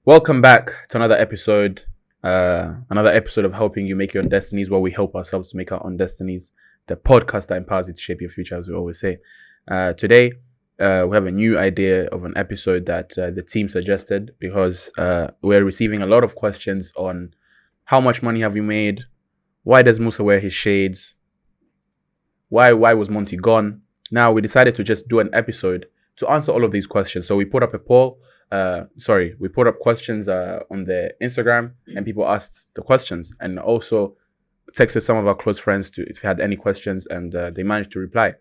Welcome back to another episode. Another episode of helping you make your own destinies, where we help ourselves to make our own destinies. The podcast that empowers you to shape your future, as we always say. Today, we have a new idea of an episode that the team suggested because we're receiving a lot of questions on how much money have you made, why does Mussa wear his shades, why was Montey gone. Now we decided to just do an episode to answer all of these questions. So we put up a poll. We put up questions on the Instagram, and people asked the questions, and also texted some of our close friends to if they had any questions, and they managed to reply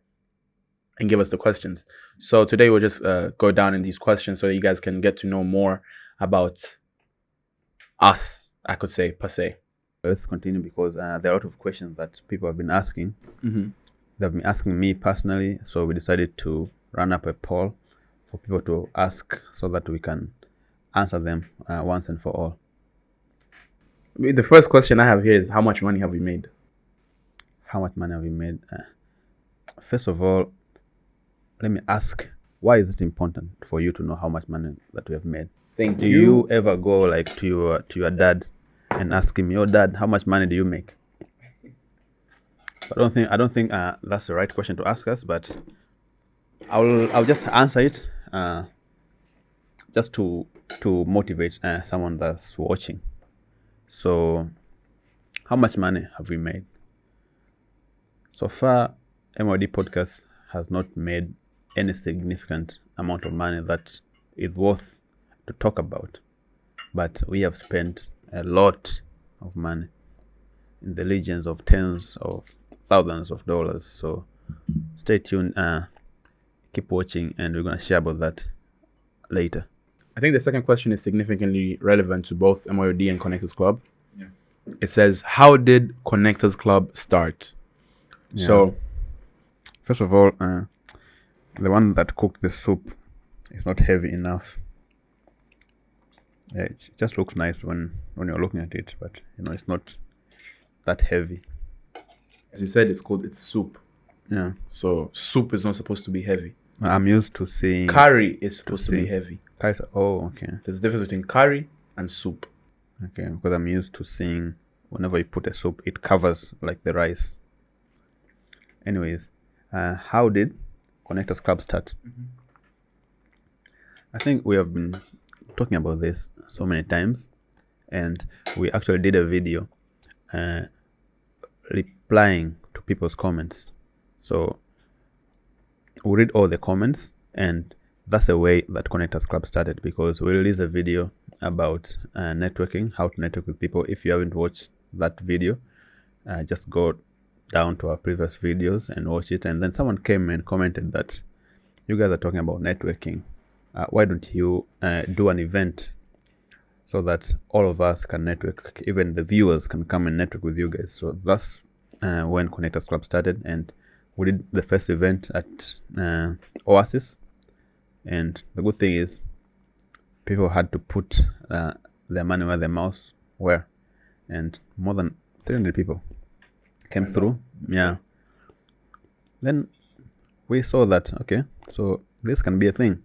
and give us the questions. So today we'll just go down in these questions so that you guys can get to know more about us, I could say, per se. Let's continue because there are a lot of questions that people have been asking. Mm-hmm. They've been asking me personally, so we decided to run up a poll for people to ask so that we can answer them once and for all. The first question I have here is, how much money have we made? How much money have we made? First of all, let me ask, why is it important for you to know how much money that we have made? Do you ever go like to your dad and ask him, "Your dad, how much money do you make?" I don't think that's the right question to ask us, but I'll just answer it just to motivate someone that's watching. So, how much money have we made? So far, MOD podcast has not made any significant amount of money that is worth to talk about, but we have spent a lot of money in the legions of tens of thousands of dollars. So stay tuned, keep watching, and we're going to share about that later. I think the second question is significantly relevant to both MYOD and Connectors Club. Yeah. It says, how did Connectors Club start? Yeah. So, first of all, the one that cooked the soup is not heavy enough. It just looks nice when you're looking at it, but it's not that heavy. as you said, it's soup. Yeah. So soup is not supposed to be heavy. I'm used to seeing Curry is supposed to be heavy. Oh, okay. There's a difference between curry and soup. Okay, because I'm used to seeing whenever you put a soup, it covers like the rice. Anyways, how did Connectors Club start? Mm-hmm. I think we have been talking about this so many times, and we actually did a video replying to people's comments. So we read all the comments, and that's the way that Connectors Club started, because we released a video about networking, how to network with people. If you haven't watched that video, just go down to our previous videos and watch it. And then someone came and commented that you guys are talking about networking. Why don't you do an event so that all of us can network, even the viewers can come and network with you guys? So that's when Connectors Club started, and we did the first event at Oasis. And the good thing is, people had to put their money where their mouths were, and more than 300 people came through. Yeah. Then we saw that, okay, so this can be a thing,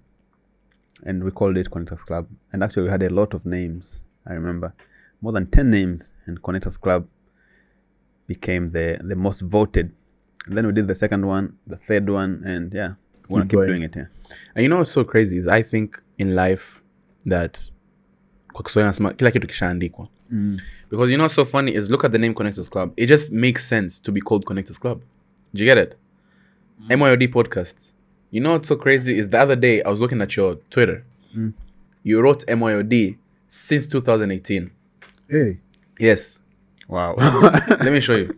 and we called it Connectors Club. And actually we had a lot of names. I remember more than 10 names, and Connectors Club became the most voted. And then we did the second one, the third one, and yeah, we want to keep doing it. Yeah. And what's so crazy is, I think in life that kila kitu kishaandikwa. Because what's so funny is, look at the name Connectors Club. It just makes sense to be called Connectors Club. Do you get it? MYOD podcasts. What's so crazy is, the other day I was looking at your Twitter. You wrote MYOD since 2018. Hey. Yes. Wow. Let me show you.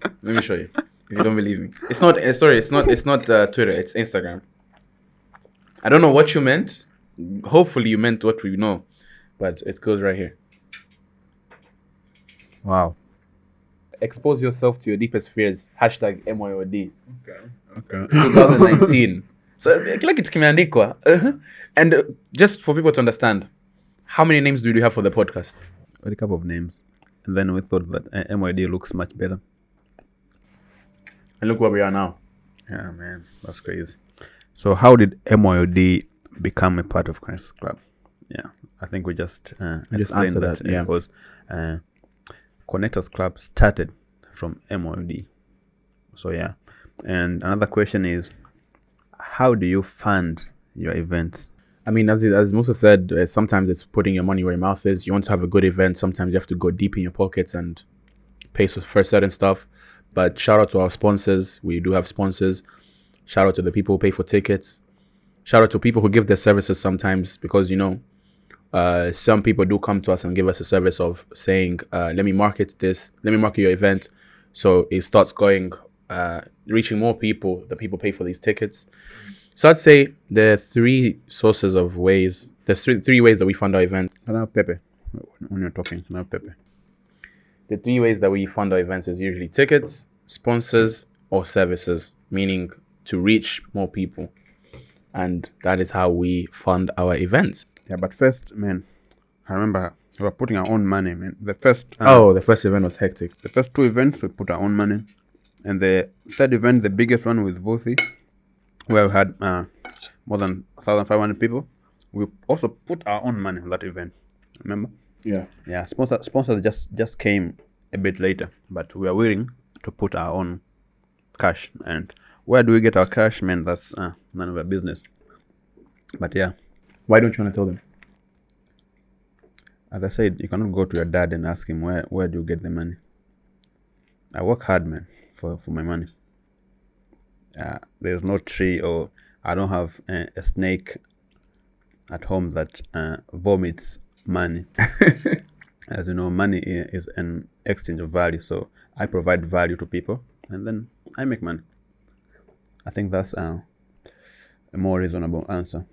If you don't believe me. It's not Twitter, it's Instagram. I don't know what you meant. Hopefully you meant what we know. But it goes right here. Wow. Expose yourself to your deepest fears. #MYOD. Okay. 2019. So kila kitu kimeandikwa. And just for people to understand, how many names do you have for the podcast? A couple of names. And then we thought that MYD looks much better. And look where we are now. Yeah, man. That's crazy. So how did MYOD become a part of Connectors Club? Yeah, I think we just just explained answered that, yeah. because Connectors Club started from MOD. So yeah, and another question is, how do you fund your events? I mean, as Musa said, sometimes it's putting your money where your mouth is. You want to have a good event. Sometimes you have to go deep in your pockets and pay for certain stuff. But shout out to our sponsors. We do have sponsors. Shout out to the people who pay for tickets. Shout out to people who give their services sometimes, because some people do come to us and give us a service of saying, let me market your event, so it starts going, reaching more people. The people pay for these tickets. So I'd say there are three ways that we fund our event. Can I have Pepe? When you're talking, can I have Pepe? The three ways that we fund our events is usually tickets, sponsors, or services, meaning to reach more people. And that is how we fund our events. Yeah, but first, man, I remember we were putting our own money, man. The first event was hectic. The first two events we put our own money, and the third event, the biggest one with Vusi, where we had more than 1,500 people, we also put our own money on that event. Remember? Yeah. Sponsors just came a bit later, but we are willing to put our own cash. And where do we get our cash, man? That's none of our business. But yeah. Why don't you want to tell them? As I said, you cannot go to your dad and ask him where do you get the money. I work hard, man, for my money. There's no tree, or I don't have a snake at home that vomits money. As you know, money is an exchange of value, so I provide value to people and then I make money. I think that's a more reasonable answer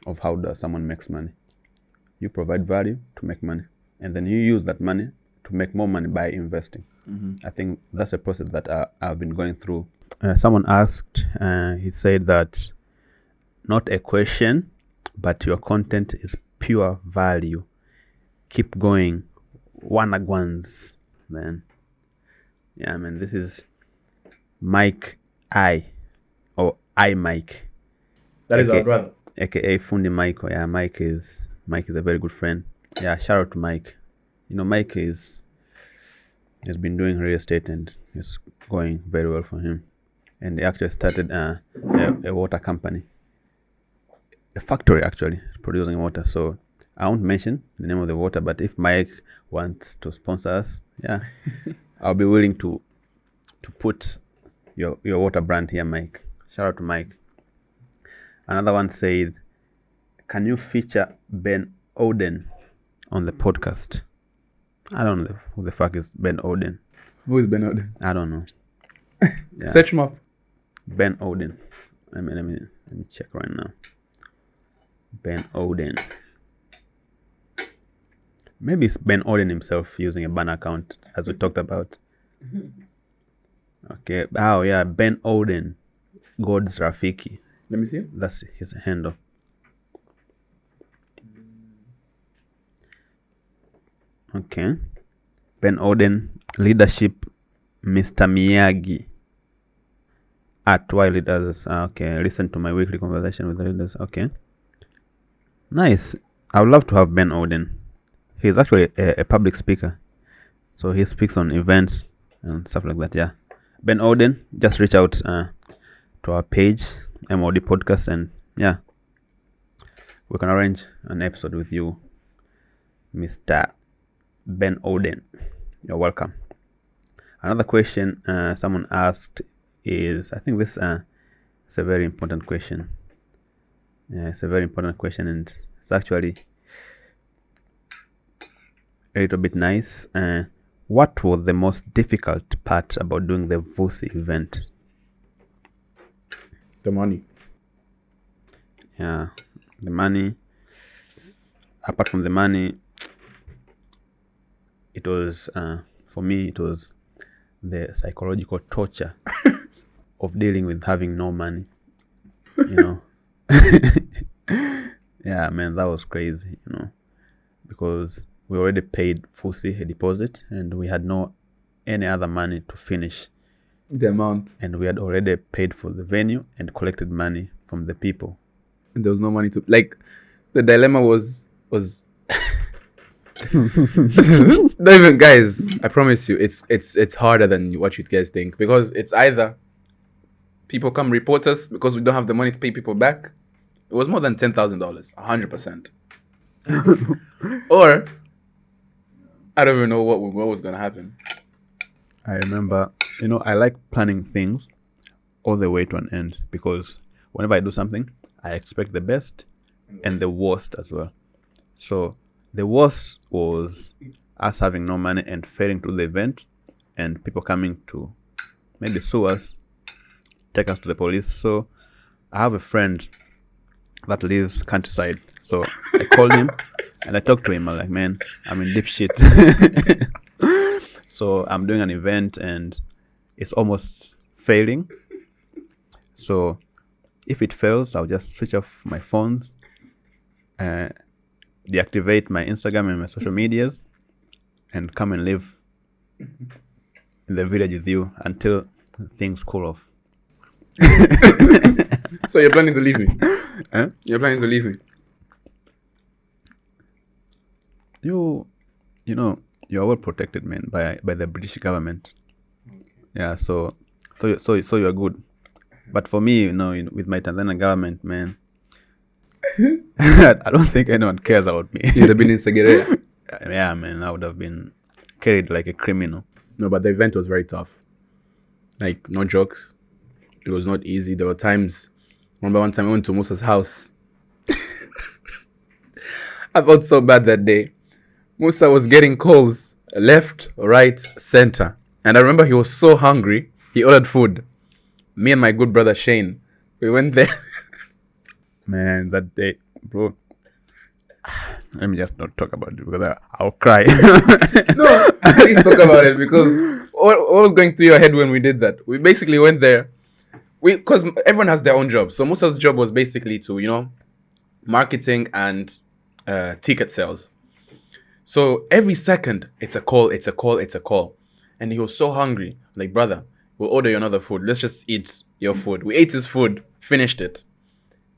of how does someone makes money. You provide value to make money, and then you use that money to make more money by investing. I think that's a process that I've been going through. Someone asked, he said that, not a question, but your content is pure value. Keep going. Wanagwans, man. Yeah, man, this is Mike Mike. That is our brother. AKA Fundi Michael. Yeah, Mike is a very good friend. Yeah, shout out to Mike. Mike has been doing real estate and it's going very well for him. And he actually started a water company, a factory actually, producing water. So I won't mention the name of the water, but if Mike wants to sponsor us, yeah, I'll be willing to put your water brand here, Mike. Shout out to Mike. Another one said, can you feature Ben Owden on the podcast? I don't know who the fuck is Ben Owden. Who is Ben Owden? I don't know. Yeah. Search him up. Ben Owden. Let me check right now. Ben Owden. Maybe it's Ben Owden himself using a banner account, as we talked about. Okay. Oh yeah, Ben Owden, God's Rafiki. Let me see. That's his handle. Okay. Ben Owden, leadership, Mr. Miyagi. At why leaders. Okay. Listen to my weekly conversation with the leaders. Okay. Nice. I would love to have Ben Owden. He's actually a public speaker, so he speaks on events and stuff like that. Yeah. Ben Owden, just reach out to our page, MOD Podcast, and yeah, we can arrange an episode with you, Mr. Ben Owden. You're welcome. Another question someone asked is, I think this is a very important question. Yeah, it's a very important question, and it's actually a little bit nice. What was the most difficult part about doing the Vusi event? The money. Yeah, the money. Apart from the money, it was for me, it was the psychological torture of dealing with having no money. Yeah, man, that was crazy, because we already paid Vusi a deposit and we had no any other money to finish the amount, and we had already paid for the venue and collected money from the people. And there was no money to The dilemma was not even, guys. I promise you, it's harder than what you guys think, because it's either people come report us because we don't have the money to pay people back. It was more than $10,000, 100%. Or I don't even know what was gonna happen. I remember, I like planning things all the way to an end, because whenever I do something, I expect the best and the worst as well. So the worst was us having no money and failing to the event, and people coming to maybe sue us, take us to the police. So I have a friend that lives countryside. So I called him and I talked to him. I'm like, man, I'm in deep shit. So I'm doing an event and it's almost failing. So if it fails, I'll just switch off my phones, deactivate my Instagram and my social medias, and come and live in the village with you until things cool off. So you're planning to leave me? Huh? You're planning to leave me? You are well protected, man, by the British government. Okay. Yeah, so you're good. But for me, with my Tanzanian government, man, I don't think anyone cares about me. You'd have been in Segerea. Yeah, man, I would have been carried like a criminal. No, but the event was very tough. Like, no jokes. It was not easy. There were times. Remember one time I went to Mussa's house. I felt so bad that day. Mussa was getting calls left, right, center. And I remember he was so hungry, he ordered food. Me and my good brother Shane, we went there. Man, that day, bro. Let me just not talk about it because I'll cry. No, please talk about it, because what was going through your head when we did that? We basically went there. Because everyone has their own job. So Mussa's job was basically to, marketing and ticket sales. So every second, it's a call. And he was so hungry. Like, brother, we'll order you another food. Let's just eat your food. We ate his food, finished it.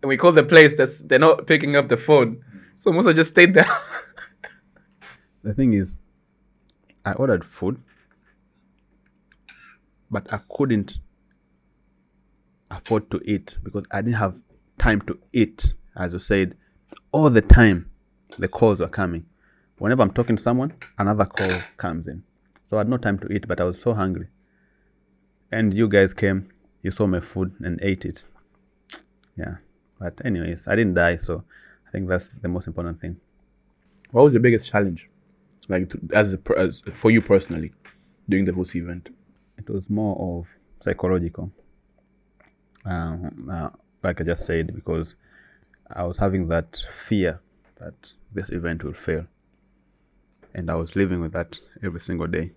And we called the place, they're not picking up the phone. So Mussa just stayed there. The thing is, I ordered food, but I couldn't afford to eat because I didn't have time to eat. As you said, all the time the calls were coming. Whenever I'm talking to someone, another call comes in. So I had no time to eat, but I was so hungry. And you guys came, you saw my food and ate it. Yeah. But anyways, I didn't die, so I think that's the most important thing. What was your biggest challenge, like as for you personally, during the Vusi event? It was more of psychological. Like I just said, because I was having that fear that this event will fail. And I was living with that every single day.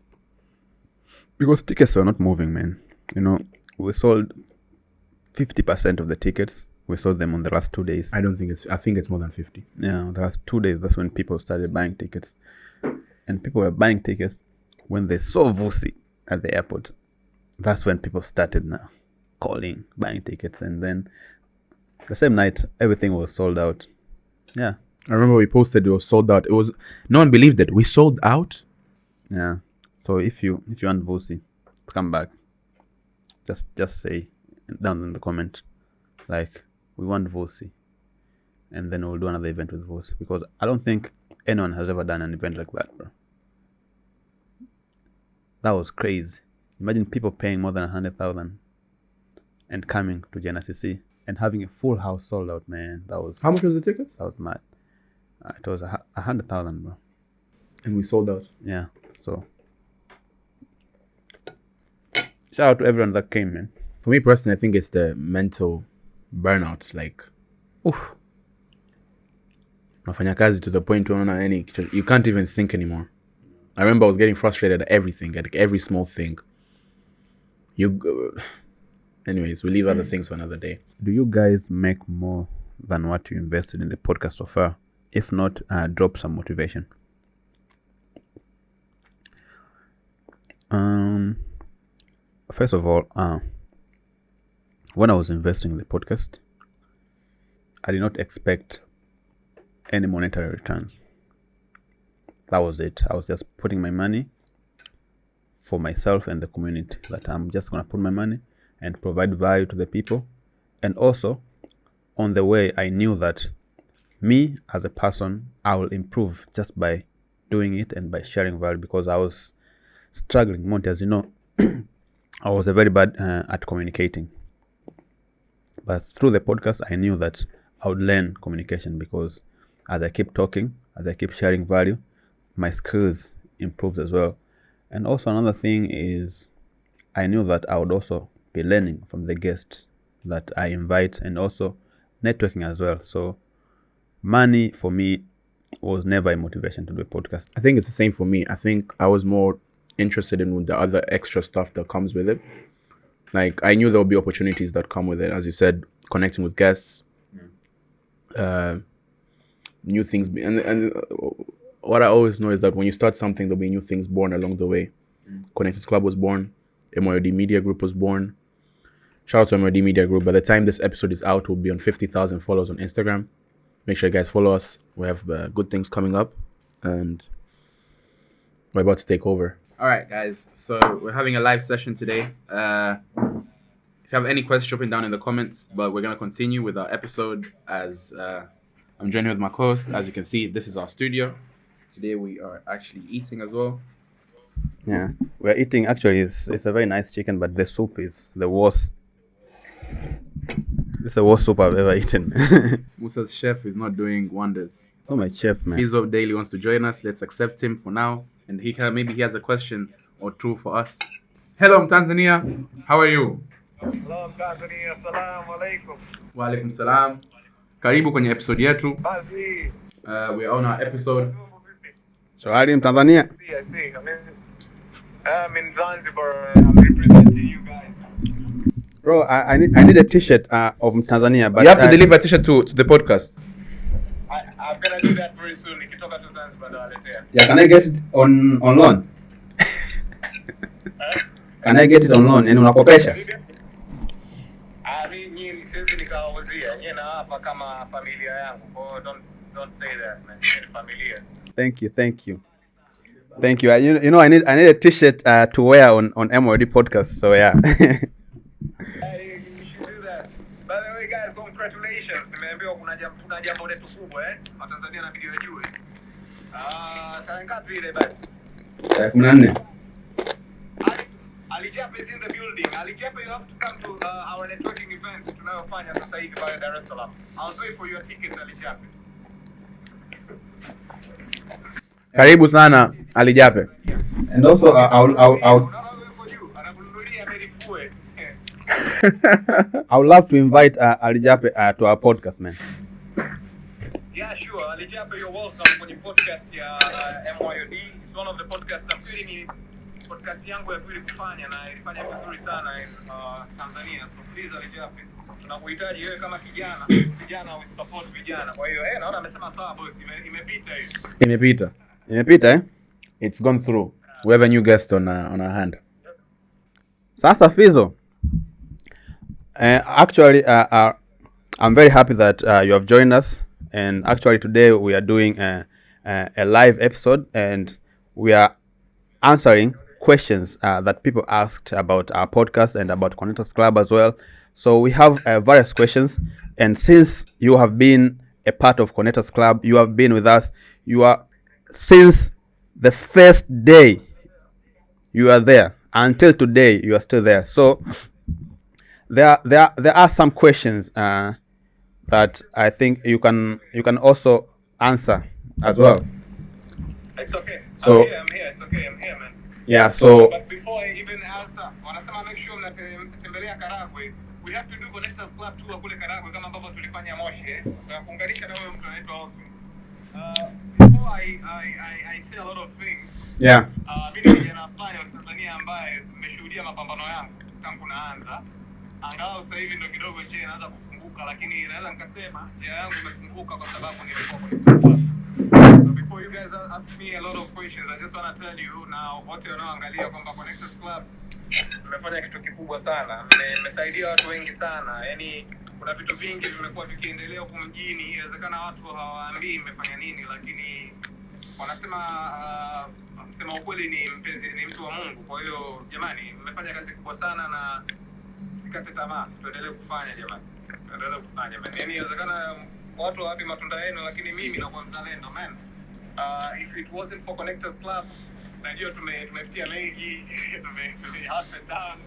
Because tickets were not moving, man. We sold 50% of the tickets. We sold them on the last 2 days. I think it's more than 50. Yeah, the last 2 days, that's when people started buying tickets. And people were buying tickets when they saw Vusi at the airport. That's when people started now calling, buying tickets. And then the same night, everything was sold out. Yeah. I remember we posted it was sold out. No one believed it. We sold out. Yeah. So if you want Vusi to come back, just say down in the comment, like, we want Vusi, and then we'll do another event with Vusi, because I don't think anyone has ever done an event like that, bro. That was crazy. Imagine people paying more than 100,000 and coming to JNCC and having a full house sold out, man. That was... How much was the ticket? That was mad. It was 100,000, bro. And we sold out. Yeah. So shout out to everyone that came, man. For me personally, I think it's the mental burnout. Like, unafanya kazi to the point where you can't even think anymore. I remember I was getting frustrated at everything, at every small thing. Anyways, we'll leave other things for another day. Do you guys make more than what you invested in the podcast so far? If not, drop some motivation. First of all, when I was investing in the podcast, I did not expect any monetary returns. That was it. I was just putting my money for myself and the community, that I'm just going to put my money and provide value to the people. And also, on the way, I knew that me as a person, I will improve just by doing it and by sharing value, because I was struggling. Monty, as you know, I was very bad at communicating. But through the podcast, I knew that I would learn communication, because as I keep talking, as I keep sharing value, my skills improved as well. And also another thing is, I knew that I would also be learning from the guests that I invite, and also networking as well. So money for me was never a motivation to do a podcast. I think it's the same for me. I think I was more interested in the other extra stuff that comes with it. Like, I knew there would be opportunities that come with it, as you said, connecting with guests, new things. And what I always know is that when you start something, there'll be new things born along the way. Connectors Club was born. MOD Media Group was born. Shout out to MOD Media Group. By the time this episode is out, we'll be on 50,000 followers on Instagram. Make sure you guys follow us. We have good things coming up, and we're about to take over. All right, guys. So we're having a live session today. If you have any questions, drop it down in the comments. But we're gonna continue with our episode as I'm joined with my co-host. As you can see, this is our studio. Today we are actually eating as well. Yeah, we're eating, actually, it's a very nice chicken, but the soup is the worst. It's the worst soup I've ever eaten. Mussa's chef is not doing wonders. Oh, my chef, man. Fizo Daily wants to join us. Let's accept him for now. And maybe he has a question or two for us. Hello, Tanzania. How are you? Hello, Tanzania. Assalamu alaikum. Wa alaikum salam. Karibu kwenye episode yetu. Bazi. We're on our episode. So, are you in Tanzania? I see. I'm in Zanzibar. I'm representing you guys. Bro, I need a t-shirt of Tanzania, but you have to deliver a t-shirt to the podcast. I'm gonna do that very soon. Nikitoka to Zanzibar ndo waletea. Yeah, can I get it on loan? Can I get it on loan? Yani unakopesha? Nyinyi siwezi nikawauzia. Nyinyi na hapa kama familia yangu. Kwa don't say that, man. Nyinyi familia. Thank you. You know, I need a t-shirt to wear on MOD podcast. So yeah. You should do that. By the way, guys, congratulations. Nimeambiwa kuna jambo letu kubwa Watanzania na video wajue. Saa ngapi ile basi? 14. Alijape is in the building. Alijape, you have to come to our networking event tunayofanya sasa hivi pale Dar es Salaam. I'll pay for your tickets, Alijape. Karibu sana Alijape. And also I'll I would love to invite Alijape to our podcast, man. Yeah, sure. Alijape, you're welcome kwenye podcast ya MYOD. It's one of the podcasts that really podcast yangu ya pili kufanya na ilifanya vizuri sana in Tanzania. So please Alijape, tunakuhitaji wewe kama kijana we support vijana. Kwa hiyo naona amesema sawa boss, imepita hiyo. Imepita. It's gone through. We have a new guest on our hand. Sasa Fizo. Actually, I'm very happy that you have joined us. And actually today we are doing a live episode, and we are answering questions that people asked about our podcast and about Connectors Club as well. So we have various questions, and since you have been a part of Connectors Club, you have been with us, you are since the first day you are there until today, you are still there. So there are some questions that I think you can also answer as well. It's okay. So I'm here. It's okay. I'm here, man. Yeah. So but before I even answer, wanasema make sure mnatembelea Karagwe. We have to do Connectors Club tour kule Karagwe kama ambavyo tulifanya Moshi na kuunganisha na wewe mtu anaitwa Austin. Before I say a lot of things. Yeah. Mimi ni kijana fulani wa Tanzania ambaye nimeshuhudia mapambano yangu tangu naanza. Angalau sasa hivi ndo kidogo njia inaanza kufunguka, lakini naweza nikasema njia yangu imefunguka kwa sababu nilikuwa kwenye club. So before you guys ask me a lot of questions, I just want to tell you now, wote wanaoangalia kwamba Connectors Club tumefanya kitu kikubwa sana. Nimesaidia watu wengi sana. Yaani kuna vitu vingi vimekuwa vikiendelea huko mjini. Inawezekana watu hawaambii mmefanya nini, lakini wanasema msema ukweli ni mtu wa Mungu. Kwa hiyo jamani, mmefanya kazi kubwa sana na sikate tamaa, tuendelee kufanya jamani. Yaani inawezekana watu hawapi matunda yenu, lakini mimi nakuwa mzalendo man. If it wasn't for Connectors Club, najua tumepitia mengi, tume up and down,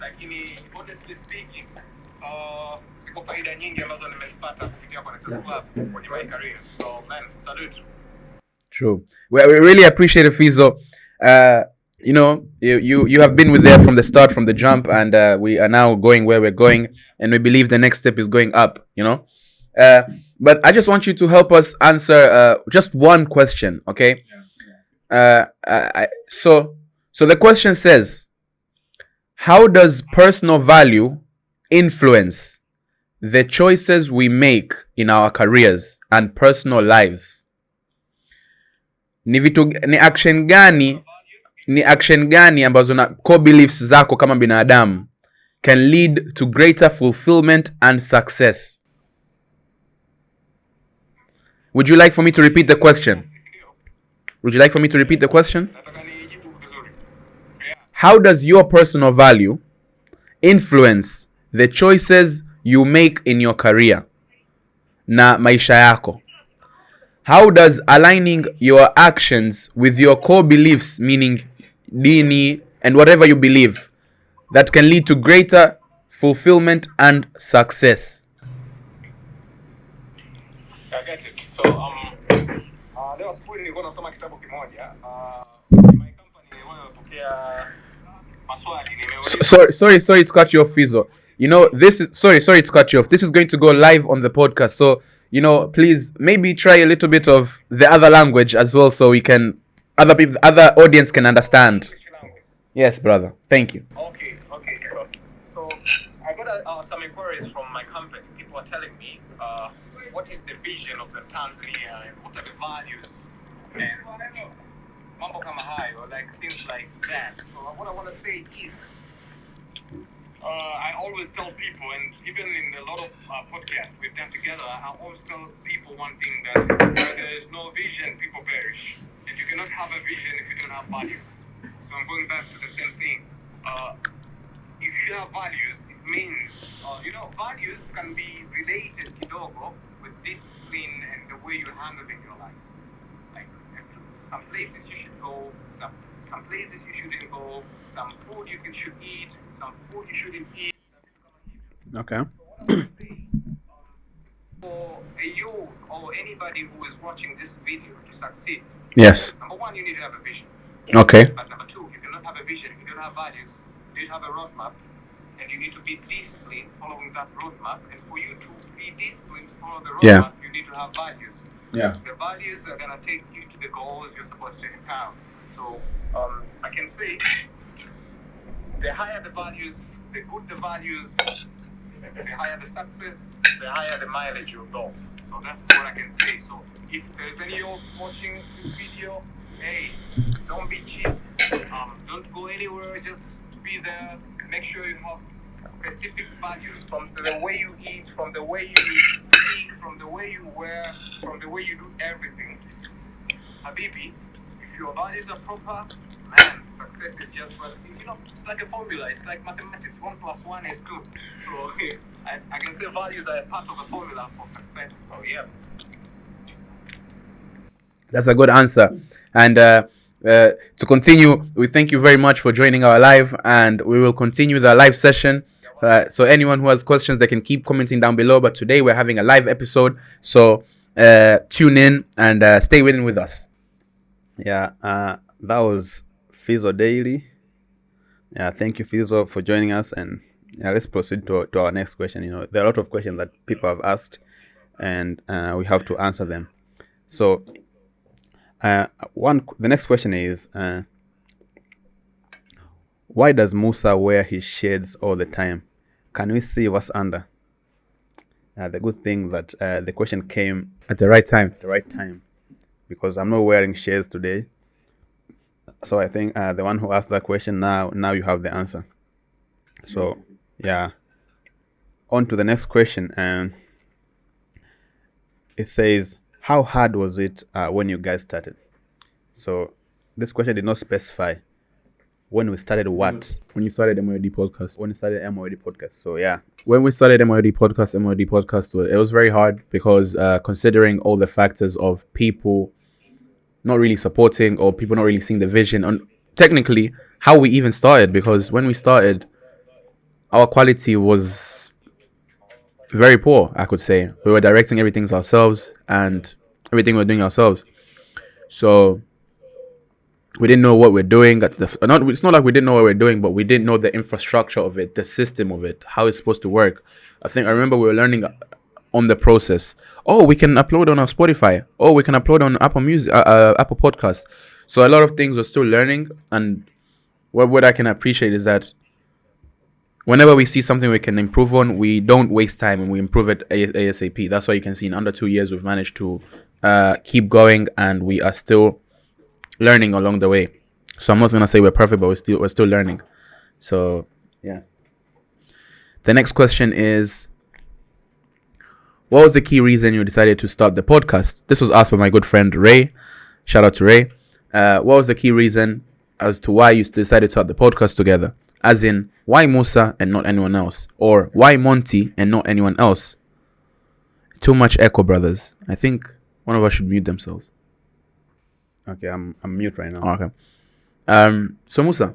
lakini honestly speaking, siko faida nyingi ambazo nimezipata kupitia Connectors Club kwenye my career. So man, salute. True. We really appreciate it, Fizo. You know, you have been with there from the start, from the jump, and we are now going where we're going, and we believe the next step is going up. You know, but I just want you to help us answer just one question, okay? So the question says, how does personal value influence the choices we make in our careers and personal lives? Ni action gani ambazo na core beliefs zako kama binadamu can lead to greater fulfillment and success? Would you like for me to repeat the question? How does your personal value influence the choices you make in your career na maisha yako? How does aligning your actions with your core beliefs, meaning dini and whatever you believe, that can lead to greater fulfillment and success? I get it. So leo asubuhi nilikuwa nasoma kitabu kimoja. My company wanapokea maswali Sorry to cut you off, Fizo. You know, this is sorry to cut you off. This is going to go live on the podcast. So, you know, please maybe try a little bit of the other language as well, so we can other audience can understand. Yes, brother. Thank you. Okay. So I got some inquiries from my company. People are telling me what is the vision of the Tanzania and what are the values and mambo kama hayo, like things like that. So what I want to say is, I always tell people, and even in a lot of podcasts we've done together, I always tell people one thing, that where there is no vision, people perish. And you cannot have a vision if you don't have values. So I'm going back to the same thing. If you have values, it means, values can be related kidogo with discipline and the way you're handling your life. Like, some places you should go, some places you shouldn't go, some food you should eat, some food you shouldn't eat. Okay. For a youth or anybody who is watching this video to succeed, Yes. number one, you need to have a vision. Okay. But number two, if you don't have a vision, if you don't have values, you need to have a roadmap, and you need to be disciplined following that roadmap. And for you to be disciplined to follow the roadmap, you need to have values. Yeah. The values are gonna take you to the goals you're supposed to empower. So I can say, the higher the values, the good the values, the higher the success, the higher the mileage you'll go. So that's what I can say. So if there's any of you watching this video, hey, don't be cheap. Don't go anywhere, just be there. Make sure you have specific values, from the way you eat, from the way you speak, from the way you wear, from the way you do everything. Habibi, if your values are proper, man, success is just, it's like a formula. It's like mathematics. 1 + 1 is 2. So I can say values are a part of the formula for success. So yeah. That's a good answer. And to continue, we thank you very much for joining our live, and we will continue the live session. So anyone who has questions, they can keep commenting down below. But today we're having a live episode, so tune in and stay with us. Yeah, that was Fizo Daily. Yeah, thank you, Fizo, for joining us. And yeah, let's proceed to our next question. You know, there are a lot of questions that people have asked, and we have to answer them. So the next question is, why does Mussa wear his shades all the time? Can we see what's under? The good thing that the question came At the right time. Because I'm not wearing shades today. So I think the one who asked that question, now you have the answer. So yeah, on to the next question. It says, how hard was it when you guys started? So this question did not specify when we started what. When you started MOD podcast. When we started MOD podcast. So yeah. When we started MOD podcast, it was very hard because considering all the factors of people not really supporting or people not really seeing the vision on technically how we even started, because when we started, our quality was very poor, I could say. We were directing everything ourselves and everything we were doing ourselves. So we didn't know what we're doing. It's not like we didn't know what we're doing, but we didn't know the infrastructure of it, the system of it, how it's supposed to work. I remember we were learning on the process. Oh, we can upload on our Spotify. Oh, we can upload on Apple Music, Apple Podcast. So a lot of things we're still learning. And what I can appreciate is that whenever we see something we can improve on, we don't waste time and we improve it ASAP. That's why you can see in under 2 years we've managed to keep going, and we are still learning along the way. So I'm not gonna say we're perfect, but we're still learning. So yeah. The next question is, what was the key reason you decided to start the podcast? This was asked by my good friend Ray. Shout out to Ray. What was the key reason as to why you decided to start the podcast together? As in, why Mussa and not anyone else? Or why Monty and not anyone else? Too much echo, brothers. I think one of us should mute themselves. Okay, I'm mute right now. Oh, okay. So Mussa,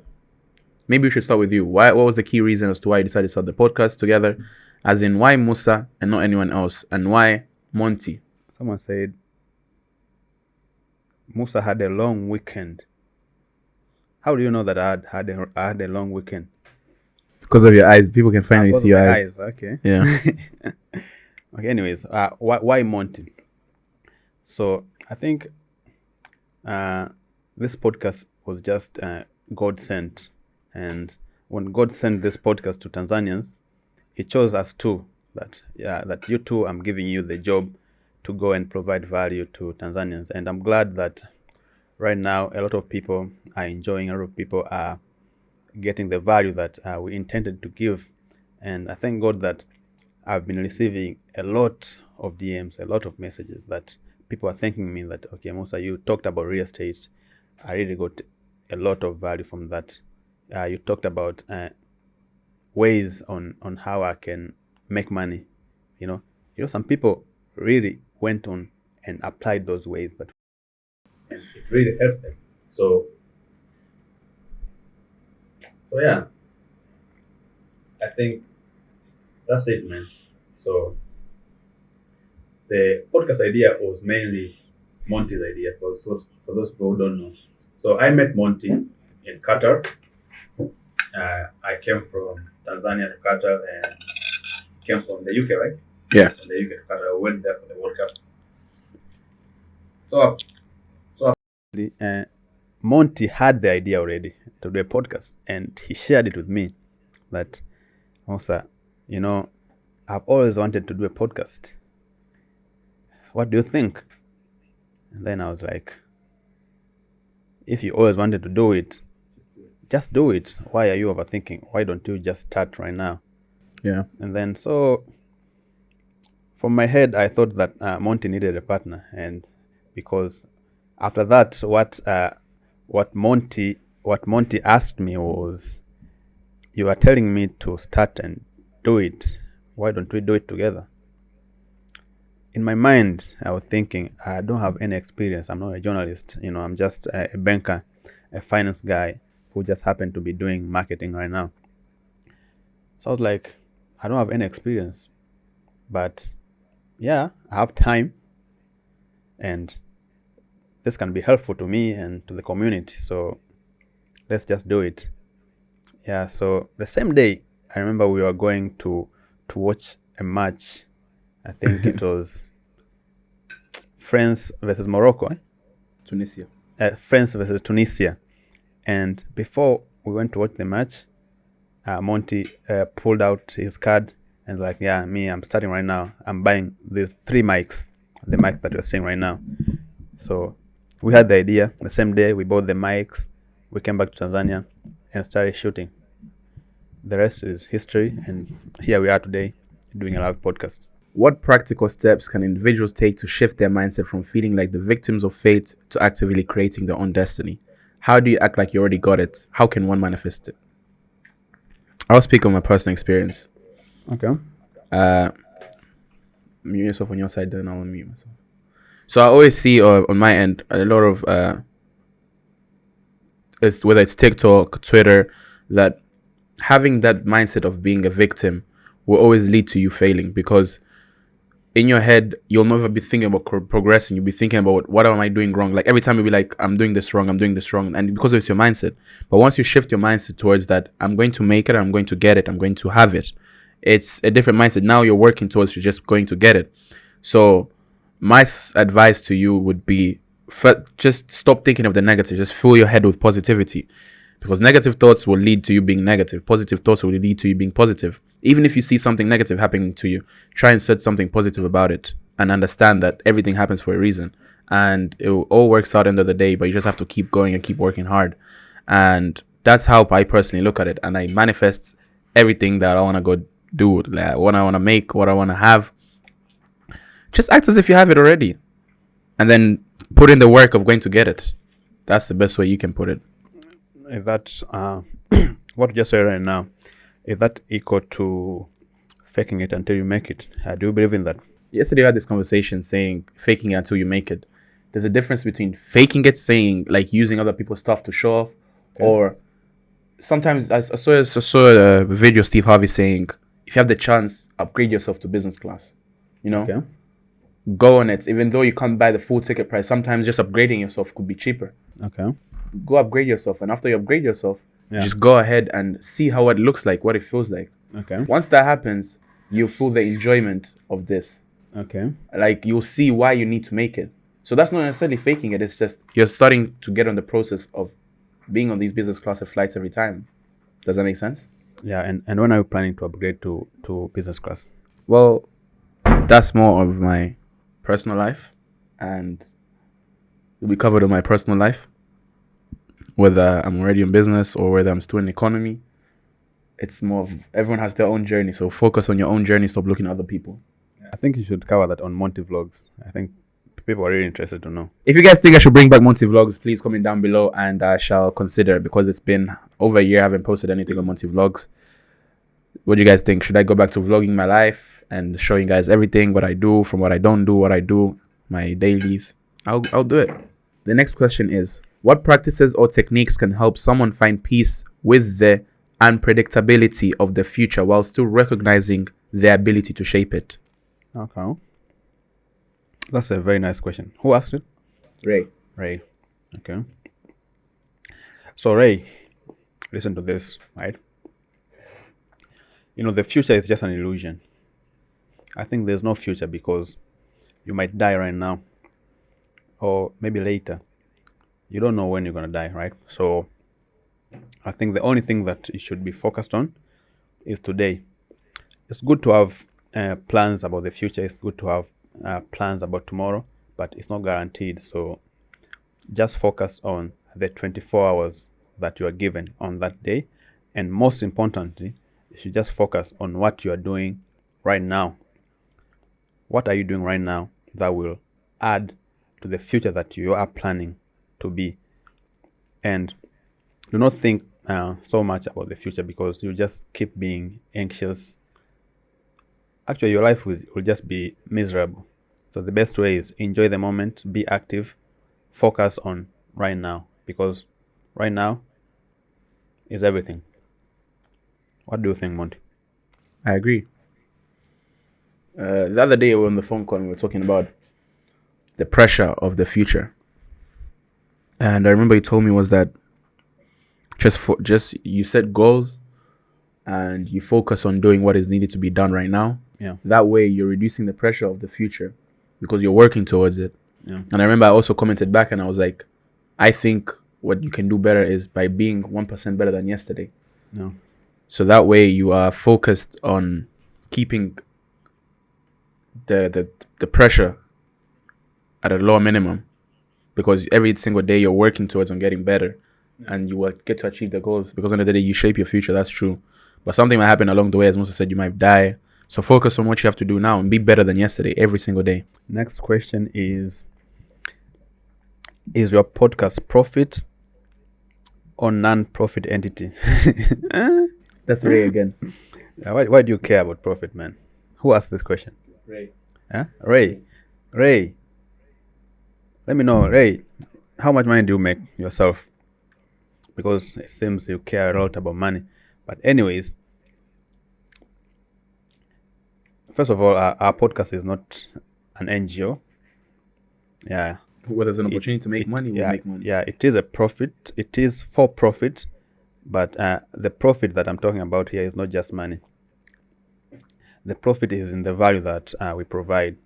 maybe we should start with you. What was the key reason as to why you decided to start the podcast together? As in, why Mussa and not anyone else? And why Monty? Someone said Mussa had a long weekend. How do you know that I had a long weekend? Because of your eyes. People can finally see your eyes. Okay. Yeah. Okay. Anyways, why Monty? So I think this podcast was just God sent, and when God sent this podcast to Tanzanians, He chose us too. That you two, I'm giving you the job to go and provide value to Tanzanians, and I'm glad that right now a lot of people are enjoying. A lot of people are getting the value that we intended to give, and I thank God that I've been receiving a lot of DMs, a lot of messages that people are thanking me that, okay, Mussa, you talked about real estate. I really got a lot of value from that. You talked about ways on how I can make money. You know, some people really went on and applied those ways, and it really helped them. So yeah, I think that's it, man. So the podcast idea was mainly Monty's idea, for those people who don't know. So I met Monty in Qatar. I came from Tanzania to Qatar and came from the UK, right? Yeah. From the UK to Qatar. I went there for the World Cup. So Monty had the idea already to do a podcast, and he shared it with me that, Mussa, I've always wanted to do a podcast. What do you think? And then I was like, if you always wanted to do it, just do it. Why are you overthinking? Why don't you just start right now? Yeah. And then so from my head, I thought that Monty needed a partner, and because after that, what Monty asked me was, you are telling me to start and do it. Why don't we do it together? In my mind, I was thinking, I don't have any experience. I'm not a journalist. I'm just a banker, a finance guy who just happened to be doing marketing right now. So I was like, I don't have any experience, but yeah, I have time, and this can be helpful to me and to the community. So let's just do it. Yeah. So the same day, I remember we were going to watch a match. I think it was France versus Morocco. Tunisia. France versus Tunisia. And before we went to watch the match, Monty pulled out his card and like, yeah, I'm starting right now. I'm buying these 3 mics, the mic that you're seeing right now. So we had the idea. The same day, we bought the mics. We came back to Tanzania and started shooting. The rest is history, and here we are today. doing a live podcast. What practical steps can individuals take to shift their mindset from feeling like the victims of fate to actively creating their own destiny? How do you act like you already got it? How can one manifest it? I'll speak on my personal experience. Okay. Mute yourself on your side, then I'll mute myself. So I always see on my end a lot of whether it's TikTok, Twitter, that having that mindset of being a victim will always lead to you failing, because in your head you'll never be thinking about progressing. You'll be thinking about what am I doing wrong. Like every time you'll be like, I'm doing this wrong, and because it's your mindset. But once you shift your mindset towards that, I'm going to make it, I'm going to get it, I'm going to have it, it's a different mindset. Now you're working towards, you're just going to get it. So my advice to you would be, just stop thinking of the negative. Just fill your head with positivity, because negative thoughts will lead to you being negative. Positive thoughts will lead to you being positive. Even if you see something negative happening to you, try and set something positive about it and understand that everything happens for a reason, and it all works out end of the day. But you just have to keep going and keep working hard. And that's how I personally look at it. And I manifest everything that I want to go do, like what I want to make, what I want to have. Just act as if you have it already, and then put in the work of going to get it. That's the best way you can put it. Is that what you just said right now? Is that equal to faking it until you make it? Do you believe in that? Yesterday I had this conversation saying faking it until you make it. There's a difference between faking it, saying like using other people's stuff to show off, or sometimes I saw a video Steve Harvey saying, if you have the chance, upgrade yourself to business class. You know, go on it. Even though you can't buy the full ticket price, sometimes just upgrading yourself could be cheaper. Okay. Go upgrade yourself, and after you upgrade yourself, just go ahead and see how it looks like, what it feels like. Okay. Once that happens, you feel the enjoyment of this. Okay. Like you'll see why you need to make it. So that's not necessarily faking it. It's just you're starting to get on the process of being on these business class flights every time. Does that make sense? Yeah. And when are you planning to upgrade to business class? Well, that's more of my personal life, and it'll be covered on my personal life. Whether I'm already in business or whether I'm still in economy, it's more of everyone has their own journey. So focus on your own journey. Stop looking at other people. I think you should cover that on Monty Vlogs. I think people are really interested to know. If you guys think I should bring back Monty Vlogs, please comment down below and I shall consider it, because it's been over a year I haven't posted anything on Monty Vlogs. What do you guys think? Should I go back to vlogging my life and showing you guys everything, what I do, from what I don't do, what I do, my dailies? I'll do it. The next question is, what practices or techniques can help someone find peace with the unpredictability of the future while still recognizing their ability to shape it? Okay. That's a very nice question. Who asked it? Ray. Okay. So Ray, listen to this, right? You know, the future is just an illusion. I think there's no future because you might die right now or maybe later. You don't know when you're going to die, right? So I think the only thing that you should be focused on is today. It's good to have plans about the future. It's good to have plans about tomorrow, but it's not guaranteed. So just focus on the 24 hours that you are given on that day. And most importantly, you should just focus on what you are doing right now. What are you doing right now that will add to the future that you are planning to be? And do not think so much about the future, because you just keep being anxious. Actually, your life will just be miserable. So the best way is enjoy the moment, be active, focus on right now, because right now is everything. What do you think, Monty? I agree. The other day we were on the phone call and we were talking about the pressure of the future. And I remember you told me was that just you set goals and you focus on doing what is needed to be done right now. Yeah. That way you're reducing the pressure of the future because you're working towards it. Yeah. And I remember I also commented back and I was like, I think what you can do better is by being 1% better than yesterday. No. So that way you are focused on keeping the pressure at a lower minimum, because every single day you're working towards on getting better, and you will get to achieve the goals, because on the day you shape your future. That's true, but something might happen along the way. As Mussa said, you might die, So focus on what you have to do now and be better than yesterday every single day. Next question is your podcast profit or non-profit entity? That's Ray again. Why do you care about profit, man? Who asked this question? Ray. Huh? Ray. Let me know, Ray. How much money do you make yourself? Because it seems you care a lot about money. But anyways, first of all, our podcast is not an NGO. Yeah. Where there's an opportunity to make money, we'll make money. Yeah, it is a profit. It is for profit. But the profit that I'm talking about here is not just money. The profit is in the value that we provide.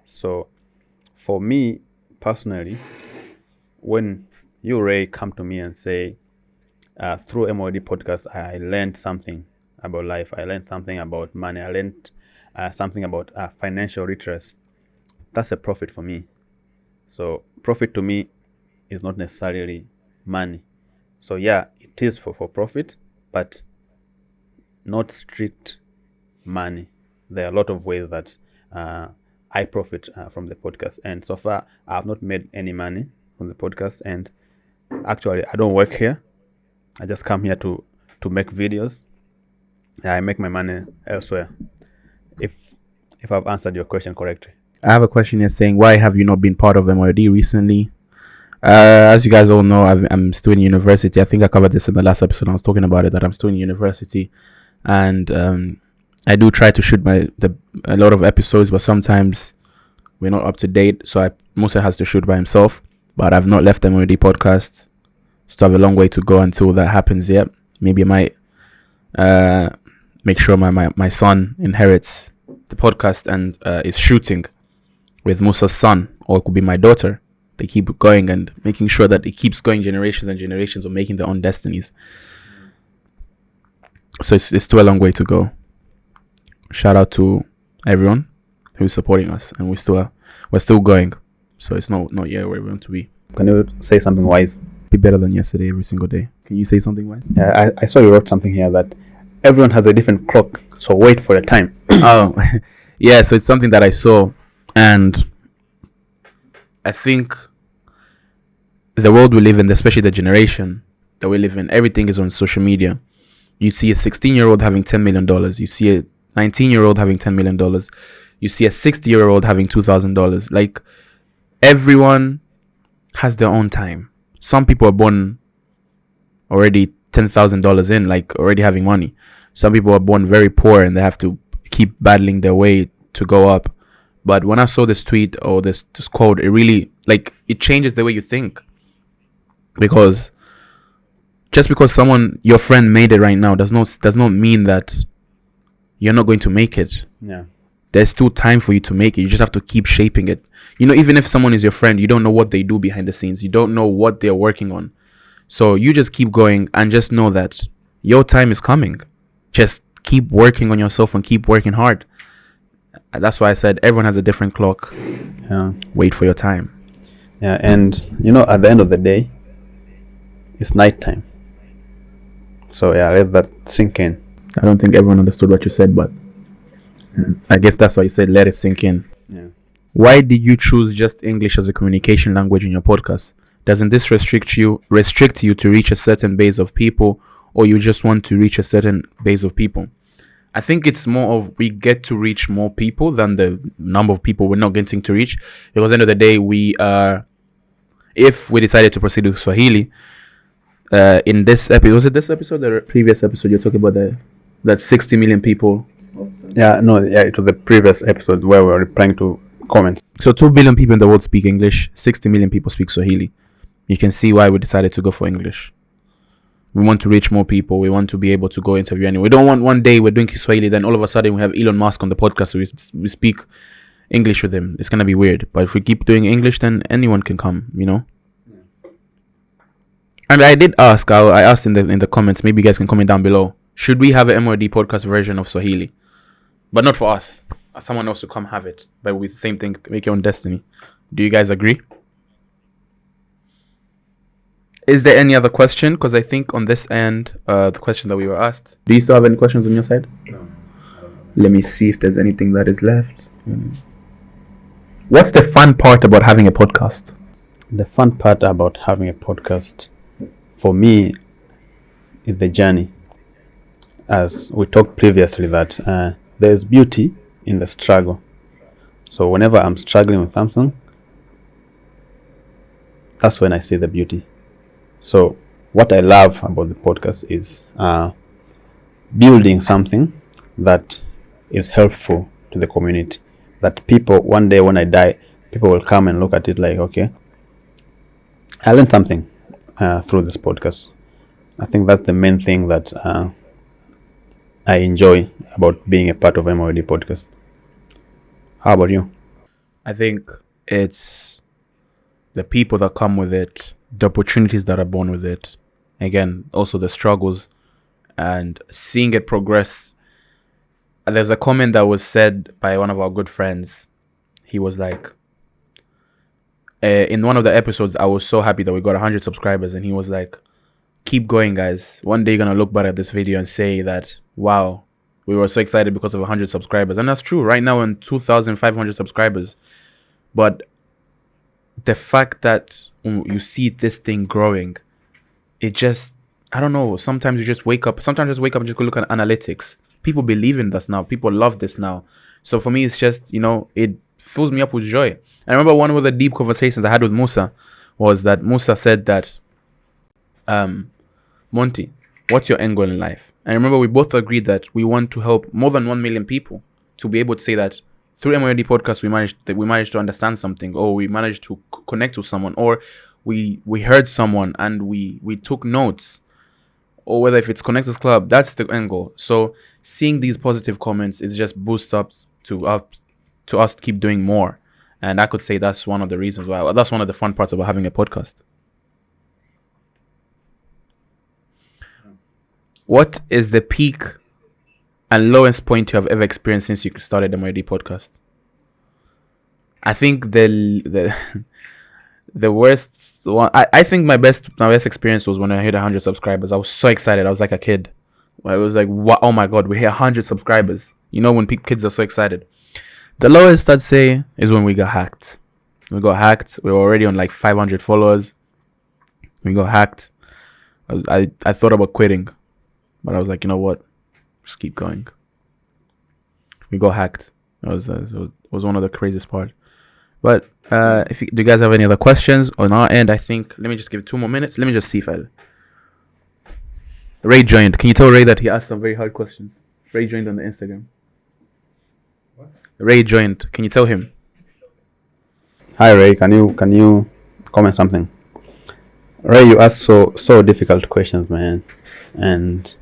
So for me personally, when you, Ray, come to me and say, through MOD podcast, I learned something about life. I learned something about money. I learned something about financial literacy. That's a profit for me. So profit to me is not necessarily money. So yeah, it is for profit, but not strict money. There are a lot of ways that I profit from the podcast. And so far, I have not made any money from the podcast. And actually, I don't work here. I just come here to make videos. I make my money elsewhere. If I've answered your question correctly. I have a question here saying, why have you not been part of MOD recently? As you guys all know, I'm still in university. I think I covered this in the last episode. I was talking about it, that I'm still in university. And I do try to shoot a lot of episodes, but sometimes we're not up to date. So Mussa has to shoot by himself. But I've not left MOD podcast. Still have a long way to go until that happens yet. Maybe I might make sure my son inherits the podcast and is shooting with Mussa's son, or it could be my daughter. They keep going and making sure that it keeps going generations and generations of making their own destinies. So it's still a long way to go. Shout out to everyone who's supporting us, and we're still going. So it's not yet where we want to be. Can you say something wise? Be better than yesterday every single day. Can you say something wise? Yeah, I saw you wrote something here that everyone has a different clock, so wait for the time. Oh, yeah. So it's something that I saw, and I think the world we live in, especially the generation that we live in, everything is on social media. You see a 16-year-old having $10 million. You see a 19-year-old having $10 million. You see a 60-year-old having $2,000. Like, everyone has their own time. Some people are born already $10,000 in, like already having money. Some people are born very poor and they have to keep battling their way to go up. But when I saw this tweet or this quote, it really, like, it changes the way you think. Because just because your friend made it right now does not mean that you're not going to make it. Yeah. There's still time for you to make it. You just have to keep shaping it. You know, even if someone is your friend, you don't know what they do behind the scenes. You don't know what they're working on. So you just keep going and just know that your time is coming. Just keep working on yourself and keep working hard. That's why I said everyone has a different clock. Yeah. Wait for your time. Yeah, and at the end of the day, it's nighttime. So yeah, let that sink in. I don't think everyone understood what you said, but I guess that's why you said let it sink in. Yeah. Why did you choose just English as a communication language in your podcast? Doesn't this restrict you to reach a certain base of people, or you just want to reach a certain base of people? I think it's more of we get to reach more people than the number of people we're not getting to reach. Because at the end of the day, if we decided to proceed with Swahili, in this episode, was it this episode or the previous episode? You're talking about that 60 million people. Yeah, no, yeah, it was the previous episode where we were replying to comments. So 2 billion people in the world speak English. 60 million people speak Swahili. You can see why we decided to go for English. We want to reach more people. We want to be able to go interview anyone. We don't want one day we're doing Kiswahili, then all of a sudden we have Elon Musk on the podcast, so we speak English with him. It's going to be weird. But if we keep doing English, then anyone can come, Yeah. And I did ask, I asked in the comments, maybe you guys can comment down below, should we have an MOD podcast version of Swahili? But not for us. Someone else to come have it. But with the same thing, make your own destiny. Do you guys agree? Is there any other question? Because I think on this end, the question that we were asked. Do you still have any questions on your side? No. Let me see if there's anything that is left. What's the fun part about having a podcast? The fun part about having a podcast, for me, is the journey. As we talked previously, that there's beauty in the struggle. So whenever I'm struggling with something, that's when I see the beauty. So what I love about the podcast is building something that is helpful to the community. That people, one day when I die, people will come and look at it like, okay, I learned something through this podcast. I think that's the main thing that I enjoy about being a part of MOD podcast. How about you? I think it's the people that come with it, the opportunities that are born with it. Again, also the struggles and seeing it progress. There's a comment that was said by one of our good friends. He was like, in one of the episodes, I was so happy that we got 100 subscribers. And he was like, keep going, guys. One day you're going to look back at this video and say that, wow, we were so excited because of 100 subscribers. And that's true. Right now, in 2,500 subscribers. But the fact that you see this thing growing, it just, I don't know. Sometimes you just wake up. Sometimes just wake up and just go look at analytics. People believe in this now. People love this now. So for me, it's just, it fills me up with joy. I remember one of the deep conversations I had with Mussa was that Mussa said that, Monty, what's your end goal in life? And I remember we both agreed that we want to help more than 1 million people to be able to say that through MOD podcast we managed to understand something, or we managed to connect with someone, or we heard someone and we took notes, or whether if it's Connectors Club, that's the end goal. So seeing these positive comments is just boosts up to us to keep doing more. And I could say that's one of the reasons why. That's one of the fun parts about having a podcast. What is the peak and lowest point you have ever experienced since you started the MOD podcast? I think the worst one. I think my best experience was when I hit 100 subscribers. I was so excited. I was like a kid. I was like, wow, oh my god, we hit 100 subscribers. When kids are so excited. The lowest I'd say is when we got hacked. We got hacked. We were already on like 500 followers. We got hacked. I thought about quitting, but I was like, you know what? Just keep going. We got hacked. It was one of the craziest part. But do you guys have any other questions on our end? I think, let me just give it 2 more minutes. Let me just see if Ray joined. Can you tell Ray that he asked some very hard questions? Ray joined on the Instagram. What? Ray joined. Can you tell him? Hi Ray, can you comment something? Ray, you asked so difficult questions, man, and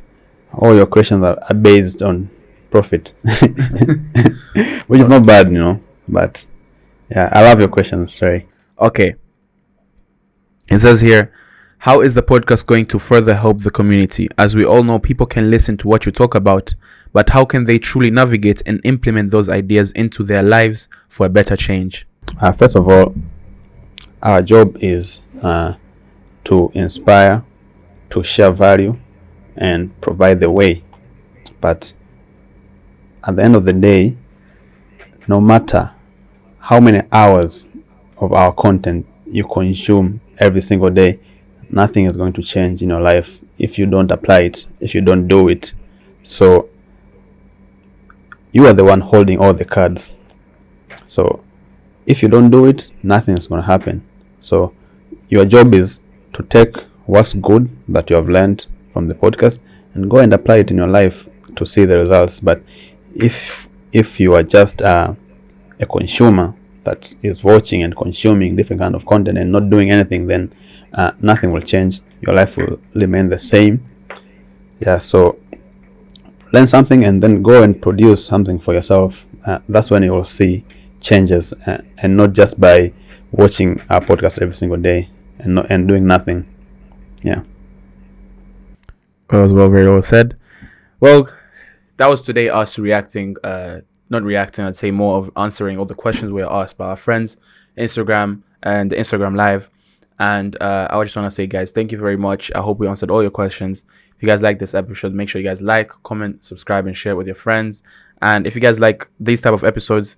all your questions are based on profit, which is not bad, but yeah, I love your questions, Ray. Okay. It says here, how is the podcast going to further help the community? As we all know, people can listen to what you talk about, but how can they truly navigate and implement those ideas into their lives for a better change? First of all, our job is to inspire, to share value, and provide the way. But at the end of the day, no matter how many hours of our content you consume every single day, nothing is going to change in your life if you don't apply it, if you don't do it. So you are the one holding all the cards. So if you don't do it, nothing is going to happen. So your job is to take what's good that you have learned from the podcast and go and apply it in your life to see the results. But if you are just a consumer that is watching and consuming different kind of content and not doing anything, then nothing will change. Your life will remain the same. Yeah, so learn something and then go and produce something for yourself. That's when you will see changes, and not just by watching our podcast every single day and doing nothing. Yeah. Well, very well said. Well, that was today us reacting, not reacting, I'd say more of answering all the questions we were asked by our friends, Instagram and the Instagram Live. And I just want to say, guys, thank you very much. I hope we answered all your questions. If you guys like this episode, make sure you guys like, comment, subscribe, and share it with your friends. And if you guys like these type of episodes,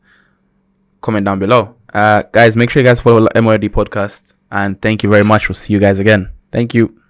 comment down below. Guys, make sure you guys follow MYOD podcast. And thank you very much. We'll see you guys again. Thank you.